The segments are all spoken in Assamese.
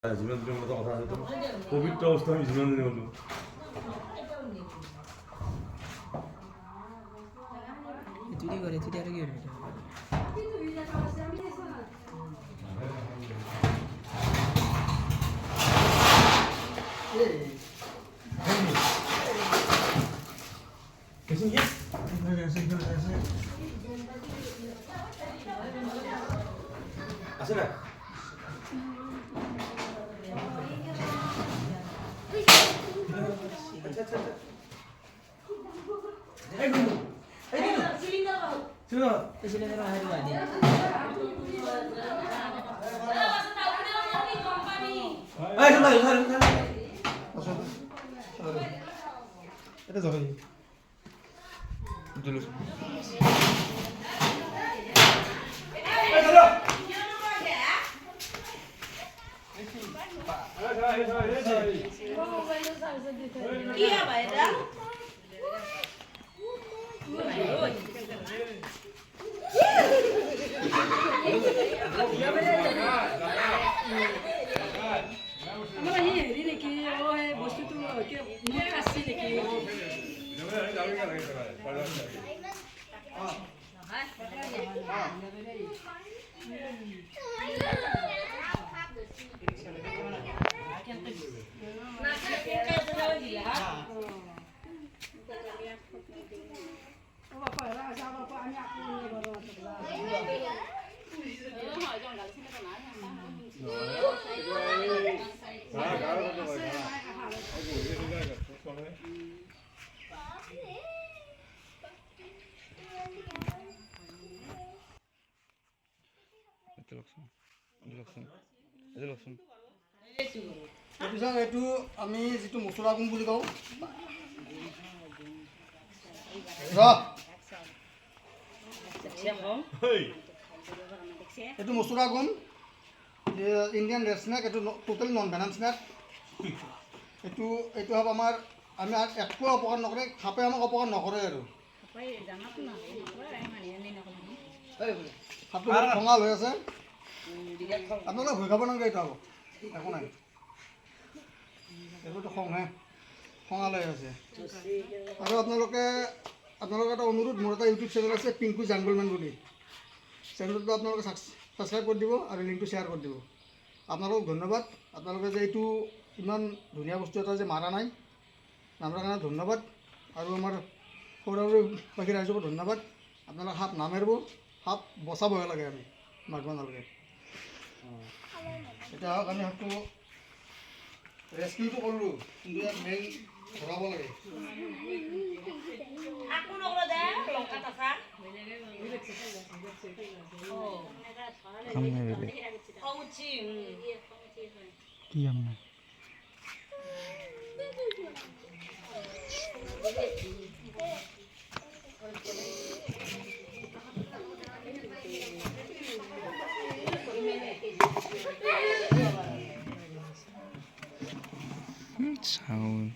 지면 드린 것도 কথা আছে তো কোভিড অবস্থা আমি জিমান দিনে বলবো চুরি করে চুরি আর কি করে Kesin gel. Asana. সিলিন্ডার হারি বানি এই চল চল চল এটা যাবে জলুস কি হবে এটা আমরা হেৰি নেকি বস্তুটো মোক আছে নেকি তাৰপিছত এইটো আমি যিটো মচলা গুণ বুলি কওঁ এইটো মচলা গুণ ইণ্ডিয়ান ৰেড স্নেক এইটো টোটেল নন ভেনাম স্নেক এইটো হ'ব আমাৰ আমি একো অপকাৰ নকৰে সাপে আমাক অপকাৰ নকৰে আৰু সাপটো খঙাল হৈ আছে আপোনালোকে ভয় খাব নালাগে এইটো হ'ব একো নাই এইবোৰতো খঙাল হৈ আছে আৰু আপোনালোকে এটা অনুৰোধ মোৰ এটা ইউটিউব চেনেল আছে পিংকু জাংগলমেন বুলি চেনেলটো আপোনালোকে ছাবস্ক্ৰাইব কৰি দিব আৰু লিংকটো শ্বেয়াৰ কৰি দিব আপোনালোকক ধন্যবাদ আপোনালোকে যে এইটো ইমান ধুনীয়া বস্তু এটা যে মাৰা নাই নামাৰ কাৰণে ধন্যবাদ আৰু আমাৰ সৰু বাকী ৰাইজকো ধন্যবাদ আপোনালোকে সাপ নামাৰিব সাপ বচাবহে লাগে আমি মাৰিব নালাগে এতিয়া হওক আমি সাপটো ৰেস্কিউটো কৰিলোঁ কিন্তু ইয়াত মেইন ধৰাব লাগে কি আমৰা sound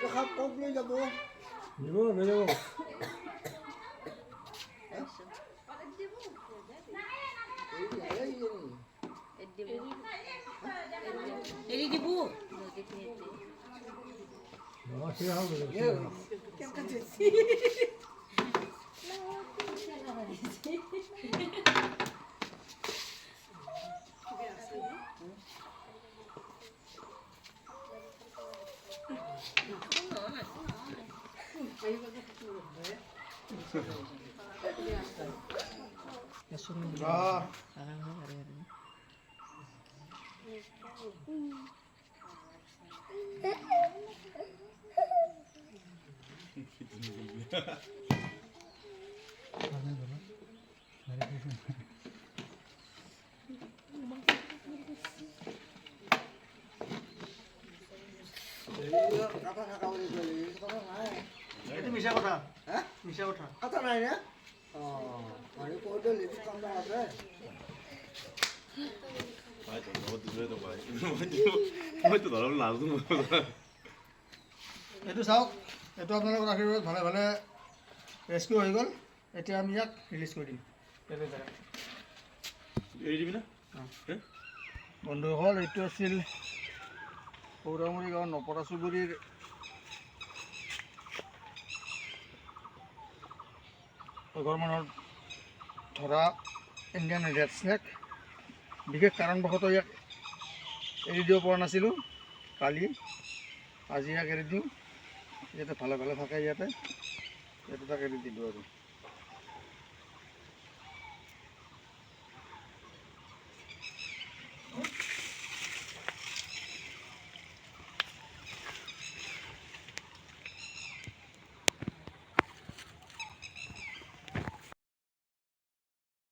সাপ ক'ত লৈ যাব এৰি দিব কাটা থাকা বুলি ক'লে এই কথা নাই এইটো মিছা কথা হা মিছা কথা কাটা নাই না মানে ক'ত লিখি কামটা আছে মইতো ধৰক নাজানো এইটো চাওক এইটো আপোনালোকৰ আশীৰ্বাদ ভালে ভালে ৰেস্কিউ হৈ গ'ল এতিয়া আমি ইয়াক ৰিলিজ কৰি দিম এইটো জেগাত এৰি দিবি না বন্ধুসকল এইটো আছিল সৌৰামুৰি গাঁৱৰ নপৰা চুবুৰীৰ এঘৰ মানুহৰ ধৰা ইণ্ডিয়ান ৰেড স্নেক বিশেষ কাৰণবশতঃ ইয়াক এৰি দিব পৰা নাছিলোঁ কালি আজি ইয়াক এৰি দিওঁ ইয়াতে ভালে ভালে থাকে ইয়াতে তাক এৰি দিলোঁ আৰু